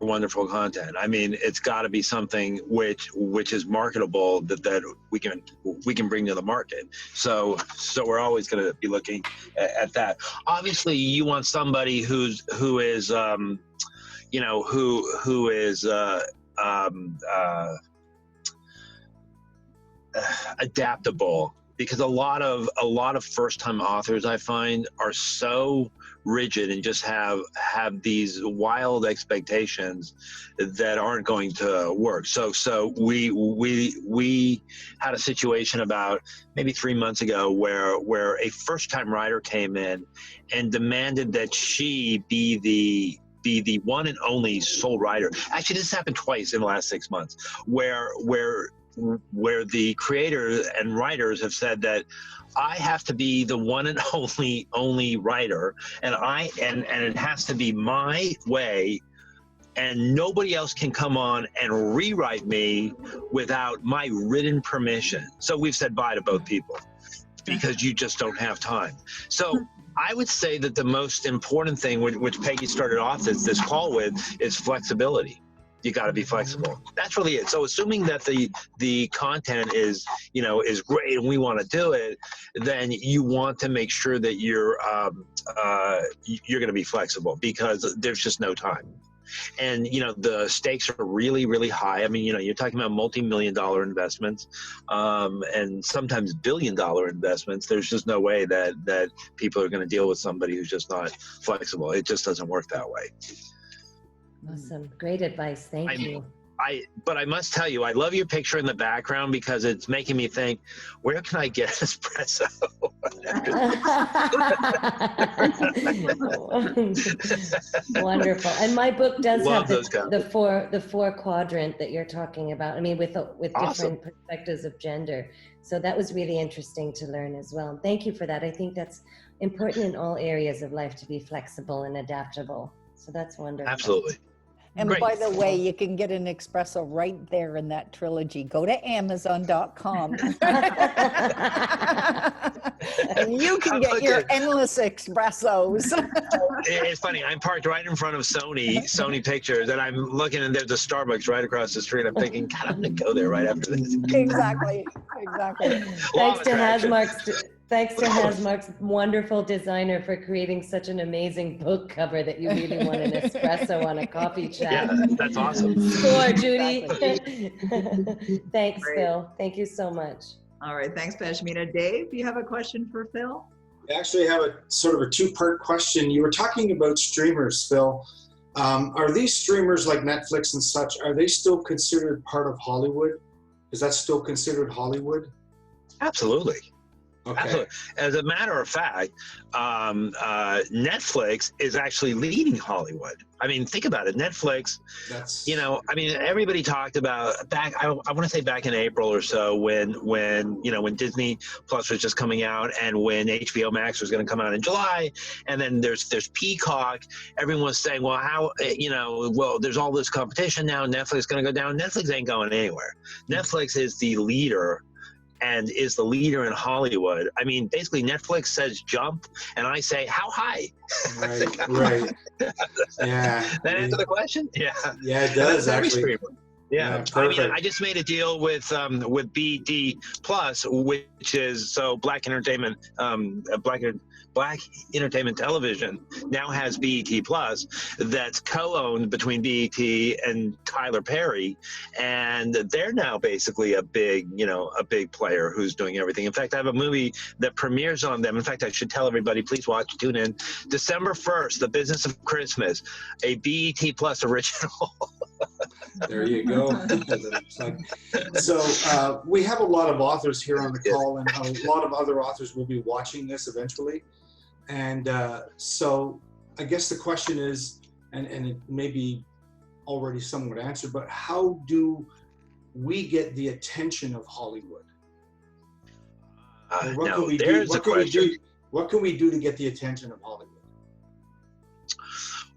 wonderful content. I mean, it's got to be something which is marketable that we can bring to the market. So we're always going to be looking at that. Obviously, you want somebody who is adaptable. Because a lot of first-time authors, I find, are so rigid and just have these wild expectations that aren't going to work. So we had a situation about maybe 3 months ago where a first-time writer came in and demanded that she be the one and only sole writer. Actually, this happened twice in the last 6 months, where the creators and writers have said that I have to be the one and only writer, and it has to be my way, and nobody else can come on and rewrite me without my written permission. So we've said bye to both people because you just don't have time. So I would say that the most important thing, which Peggy started off this call with, is flexibility. You got to be flexible. That's really it. So assuming that the content is great and we want to do it, then you want to make sure that you're going to be flexible, because there's just no time. And the stakes are really, really high. I mean, you're talking about multi-million-dollar investments, and sometimes billion-dollar investments. There's just no way that people are going to deal with somebody who's just not flexible. It just doesn't work that way. Awesome. Great advice. Thank you. But I must tell you, I love your picture in the background because it's making me think, where can I get espresso? Wonderful. And my book does Love have those the four quadrant that you're talking about. I mean, with Awesome. different perspectives of gender. So that was really interesting to learn as well. Thank you for that. I think that's important in all areas of life, to be flexible and adaptable. So that's wonderful. Absolutely. And Great. by the way, you can get an espresso right there in that trilogy. Go to Amazon.com. And you can get your endless espressos. It's funny. I'm parked right in front of Sony Pictures, and I'm looking, and there's a Starbucks right across the street. I'm thinking, God, I'm going to go there right after this. Exactly. Thanks to Hasmark's wonderful designer for creating such an amazing book cover that you really want an espresso on a coffee chat. Yeah, that's awesome. Score, Judy. Thanks, Great. Phil. Thank you so much. All right, thanks, Pashmina. Dave, you have a question for Phil? I actually have a sort of a two-part question. You were talking about streamers, Phil. Are these streamers like Netflix and such, are they still considered part of Hollywood? Is that still considered Hollywood? Absolutely. Okay. Absolutely. As a matter of fact, Netflix is actually leading Hollywood. I mean, think about it. Netflix, everybody talked about I want to say back in April or so when Disney Plus was just coming out and when HBO Max was going to come out in July, and then there's Peacock. Everyone was saying, well, there's all this competition now. Netflix is going to go down. Netflix ain't going anywhere. Netflix is the leader and is the leader in Hollywood. I mean, basically Netflix says jump and I say how high. Right. Yeah. That answer the question? Yeah. Yeah, it does actually. Yeah. I mean, I just made a deal with BET Plus, which is Black Entertainment Television now has BET Plus, that's co-owned between BET and Tyler Perry, and they're now basically a big player who's doing everything. In fact, I have a movie that premieres on them. In fact, I should tell everybody, please watch, tune in. December 1st, The Business of Christmas, a BET Plus original. There you go. So we have a lot of authors here on the call, and a lot of other authors will be watching this eventually. And so I guess the question is, and it may be already somewhat answered, but how do we get the attention of Hollywood? What can we do to get the attention of Hollywood?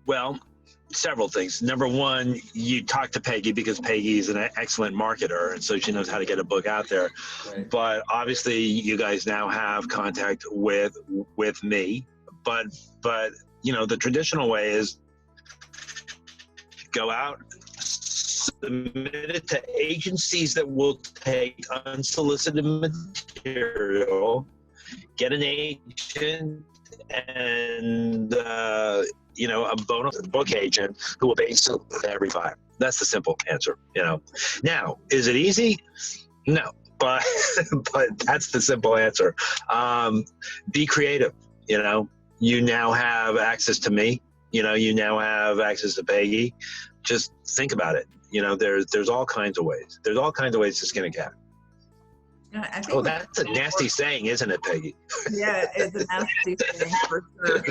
Well, several things. Number one, you talk to Peggy because Peggy is an excellent marketer, and so she knows how to get a book out there. Right. But obviously, you guys now have contact with me. But the traditional way is go out, submit it to agencies that will take unsolicited material, get an agent, and a bonus book agent who will basically every file. That's the simple answer. Now, is it easy? No, but that's the simple answer. Be creative. You now have access to me. You now have access to Peggy. Just think about it. There's all kinds of ways. There's all kinds of ways to skin a cat. I think that's a nasty saying, isn't it, Peggy? Yeah, it's a nasty saying for sure.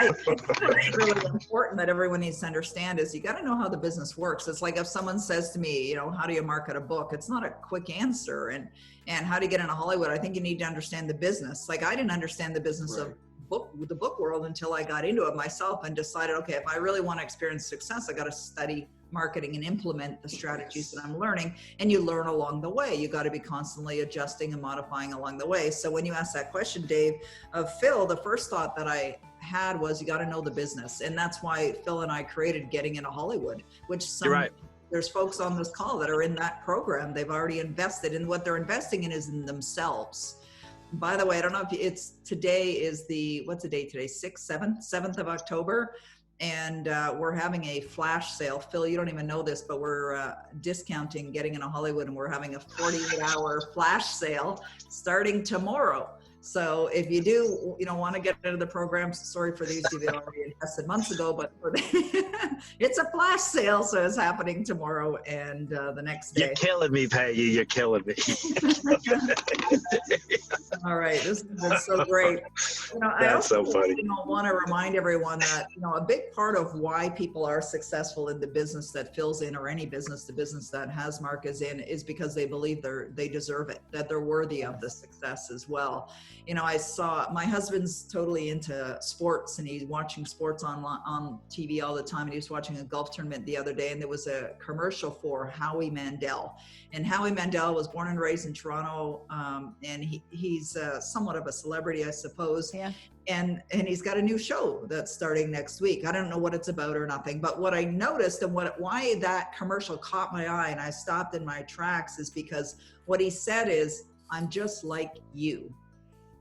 It's really important that everyone needs to understand is you got to know how the business works. It's like if someone says to me, how do you market a book? It's not a quick answer. And how do you get into Hollywood? I think you need to understand the business. Like I didn't understand the business of the book world until I got into it myself and decided, okay, if I really want to experience success, I got to study marketing and implement the strategies that I'm learning. And you learn along the way. You got to be constantly adjusting and modifying along the way. So when you asked that question, Dave, of Phil, the first thought that I had was you got to know the business. And that's why Phil and I created Getting Into Hollywood, which there's folks on this call that are in that program. They've already invested, and what they're investing in is in themselves. By the way, I don't know if today is what's the date today? 7th of October. And we're having a flash sale. Phil, you don't even know this, but we're discounting Getting Into Hollywood, and we're having a 48-hour flash sale starting tomorrow. So if you do, want to get into the program, sorry for these you've already invested months ago, but it's a flash sale, so it's happening tomorrow and the next day. You're killing me, Peggy. You're killing me. All right, this has been so great. I That's also so funny. want to remind everyone that a big part of why people are successful in the business that Phil's in, or any business, the business that Hasmark is in, is because they believe they deserve it, that they're worthy of the success as well. I saw my husband's totally into sports, and he's watching sports on TV all the time. And he was watching a golf tournament the other day, and there was a commercial for Howie Mandel. And Howie Mandel was born and raised in Toronto, and he's somewhat of a celebrity, I suppose. Yeah. And he's got a new show that's starting next week. I don't know what it's about or nothing, but what I noticed and why that commercial caught my eye and I stopped in my tracks is because what he said is, "I'm just like you.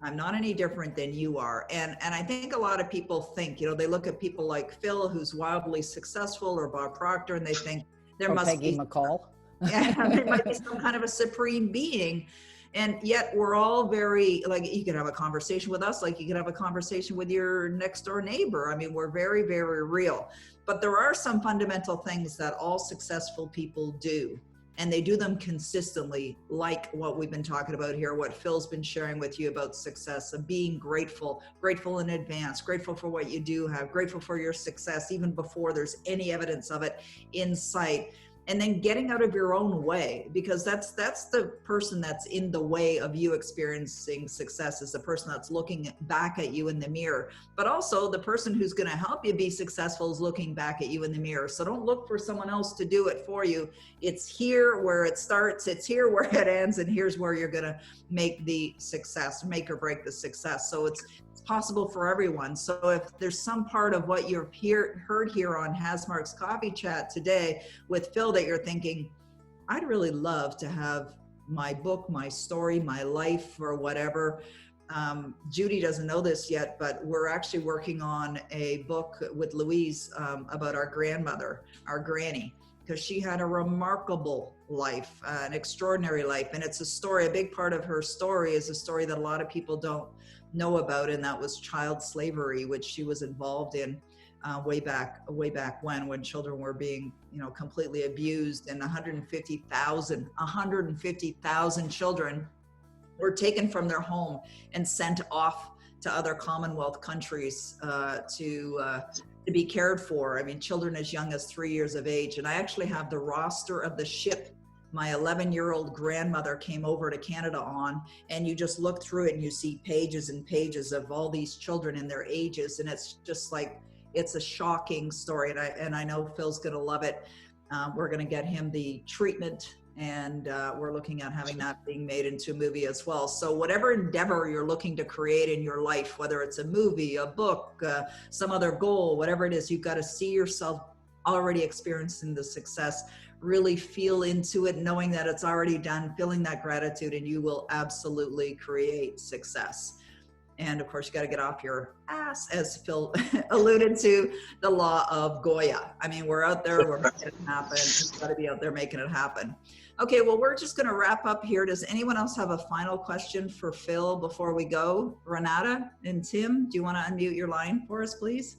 I'm not any different than you are." And I think a lot of people think, they look at people like Phil, who's wildly successful, or Bob Proctor, and they think there must Peggy be McColl. yeah, there might be some kind of a supreme being. And yet we're all very, like, you could have a conversation with us, like you could have a conversation with your next door neighbor. I mean, we're very, very real. But there are some fundamental things that all successful people do, and they do them consistently, like what we've been talking about here, what Phil's been sharing with you about success, of being grateful in advance, grateful for what you do have, grateful for your success, even before there's any evidence of it in sight. And then getting out of your own way, because that's the person that's in the way of you experiencing success, is the person that's looking back at you in the mirror. But also the person who's going to help you be successful is looking back at you in the mirror. So don't look for someone else to do it for you. It's here where it starts, it's here where it ends, and here's where you're going to make the success, make or break the success. So it's possible for everyone. So if there's some part of what you've heard here on Hasmark's Coffee Chat today with Phil that you're thinking, I'd really love to have my book, my story, my life, or whatever. Judy doesn't know this yet, but we're actually working on a book with Louise about our grandmother, our granny, because she had a remarkable life, an extraordinary life. And it's a story, a big part of her story is a story that a lot of people don't know about, and that was child slavery, which she was involved in way back when children were being completely abused, and 150,000 children were taken from their home and sent off to other Commonwealth countries to be cared for. I mean, children as young as 3 years of age. And I actually have the roster of the ship my 11-year-old grandmother came over to Canada on, and you just look through it and you see pages and pages of all these children and their ages. And it's just like, it's a shocking story. And I know Phil's going to love it. We're going to get him the treatment, and we're looking at having that being made into a movie as well. So whatever endeavor you're looking to create in your life, whether it's a movie, a book, some other goal, whatever it is, you've got to see yourself already experiencing the success, really feel into it, knowing that it's already done, feeling that gratitude, and you will absolutely create success. And of course, you got to get off your ass, as Phil alluded to, the law of Goya. I mean, we're out there, we're making it happen. You've got to be out there making it happen. Okay, well, we're just going to wrap up here. Does anyone else have a final question for Phil before we go? Renata and Tim, do you want to unmute your line for us, please?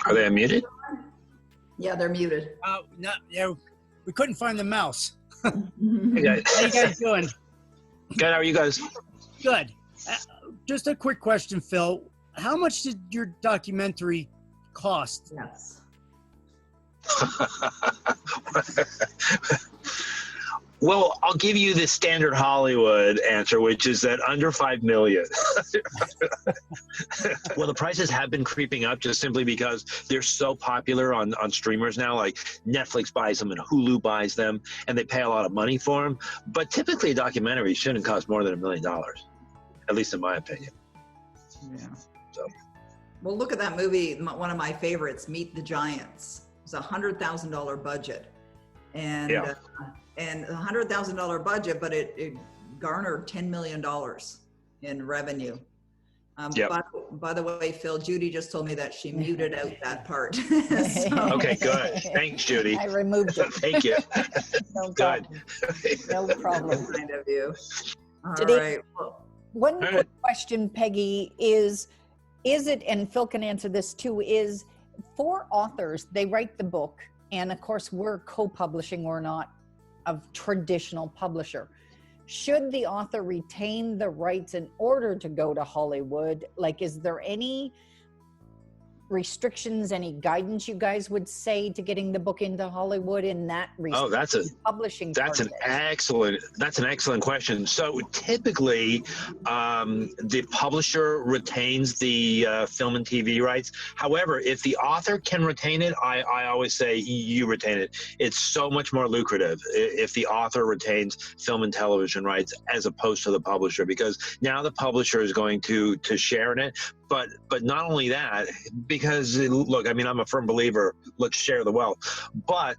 Are they unmuted? Yeah, they're muted. No, yeah, we couldn't find the mouse. Hey guys. How you guys doing? Good. How are you guys? Good. Just a quick question, Phil. How much did your documentary cost? Yes. Well, I'll give you the standard Hollywood answer, which is that under $5 million. Well, the prices have been creeping up just simply because they're so popular on streamers now. Like Netflix buys them and Hulu buys them, and they pay a lot of money for them. But typically, a documentary shouldn't cost more than $1 million, at least in my opinion. Yeah. So. Well, look at that movie. One of my favorites, Meet the Giants. It's a $100,000 budget, and Yeah. And a $100,000 budget, but it garnered $10 million in revenue. Yep. By the way, Phil, Judy just told me that she muted out that part. So- Okay, good. Thanks, Judy. I removed it. Thank you. No Good. problem. No problem. Kind of you. All Today- right. Well, One All quick question, Peggy, is it, and Phil can answer this too, is for authors, they write the book, and of course we're co-publishing, we're not a traditional publisher. Should the author retain the rights in order to go to Hollywood? Like, is there any restrictions, any guidance you guys would say to getting the book into Hollywood in that Oh, that's a publishing? That's an excellent question. So typically, the publisher retains the film and TV rights. However, if the author can retain it, I always say you retain it. It's so much more lucrative if the author retains film and television rights as opposed to the publisher, because now the publisher is going to share in it. But not only that, because look, I mean, I'm a firm believer, let's share the wealth, but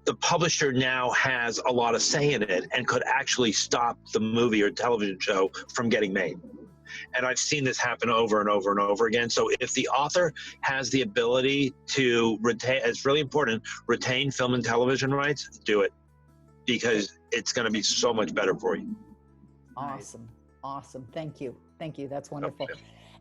the publisher now has a lot of say in it and could actually stop the movie or television show from getting made. And I've seen this happen over and over and over again. So if the author has the ability to retain, it's really important, retain film and television rights, do it, because it's going to be so much better for you. Awesome. Thank you. That's wonderful.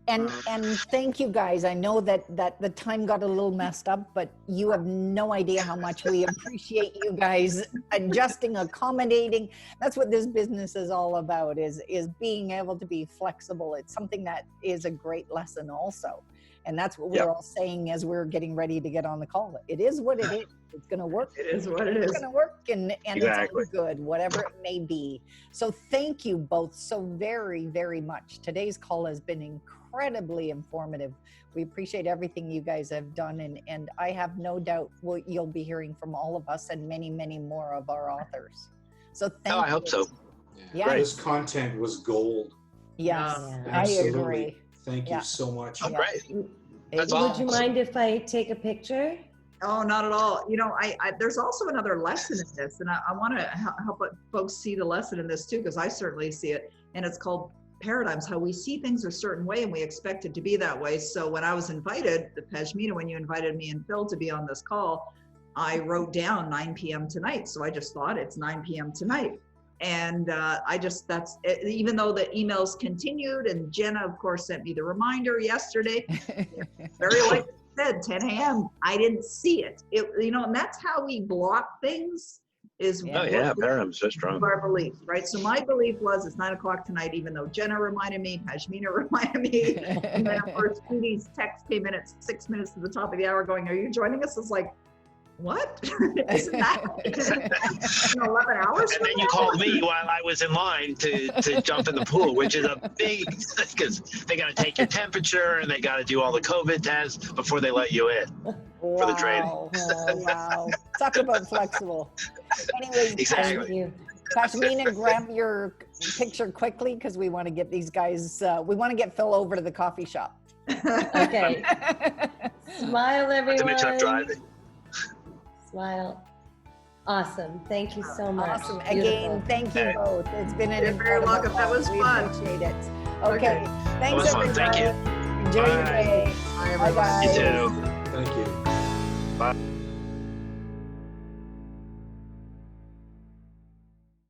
And thank you guys. I know that the time got a little messed up, but you have no idea how much we appreciate you guys adjusting, accommodating. That's what this business is all about, is being able to be flexible. It's something that is a great lesson also. And that's what we're all saying as we're getting ready to get on the call. It is what it is. It's going to work. It is what it is. It's going to work, and Exactly. it's all good, whatever it may be. So thank you both so very, very much. Today's call has been incredibly informative. We appreciate everything you guys have done, and I have no doubt you'll be hearing from all of us and many, many more of our authors. So thank you. I hope so. Yeah. This content was gold. Yes, Yeah. I Absolutely. agree. Thank you so much. Oh, great. That's Would awesome. you mind if I take a picture? Oh, not at all. You know, I there's also another lesson in this, and I want to help folks see the lesson in this too, because I certainly see it. And it's called paradigms, how we see things a certain way and we expect it to be that way. So when I was invited, Pejmina, when you invited me and Phil to be on this call, I wrote down 9 p.m. tonight. So I just thought it's 9 p.m. tonight. And that's it, even though the emails continued, and Jenna, of course, sent me the reminder yesterday. Very like said, 10 a.m. I didn't see it. And that's how we block things. Paradigms so strong. Our beliefs, right? So my belief was it's 9 o'clock tonight, even though Jenna reminded me, Pejmina reminded me, and then of course Judy's text came in at 6 minutes to the top of the hour, going, "Are you joining us?" I was like, "What? Isn't that 11 hours?" And then you called me while I was in line to jump in the pool, which is a big, because they got to take your temperature and they got to do all the COVID tests before they let you in for the training. Wow. Talk about flexible. Anyways, Exactly. Thank you. Pejmina, grab your picture quickly, because we want to get these guys, we want to get Phil over to the coffee shop. Okay. Smile, To make sure I'm everyone. driving. Smile. Awesome. Thank you so much. Awesome. Beautiful. Again, thank you both. It's been an You're very incredible welcome. That call. was We fun. appreciate it. Okay. That Thanks, was fun. everybody. Thank you. Enjoy your Bye. day. Bye, Bye, everyone. guys. You too. Thank you. Bye.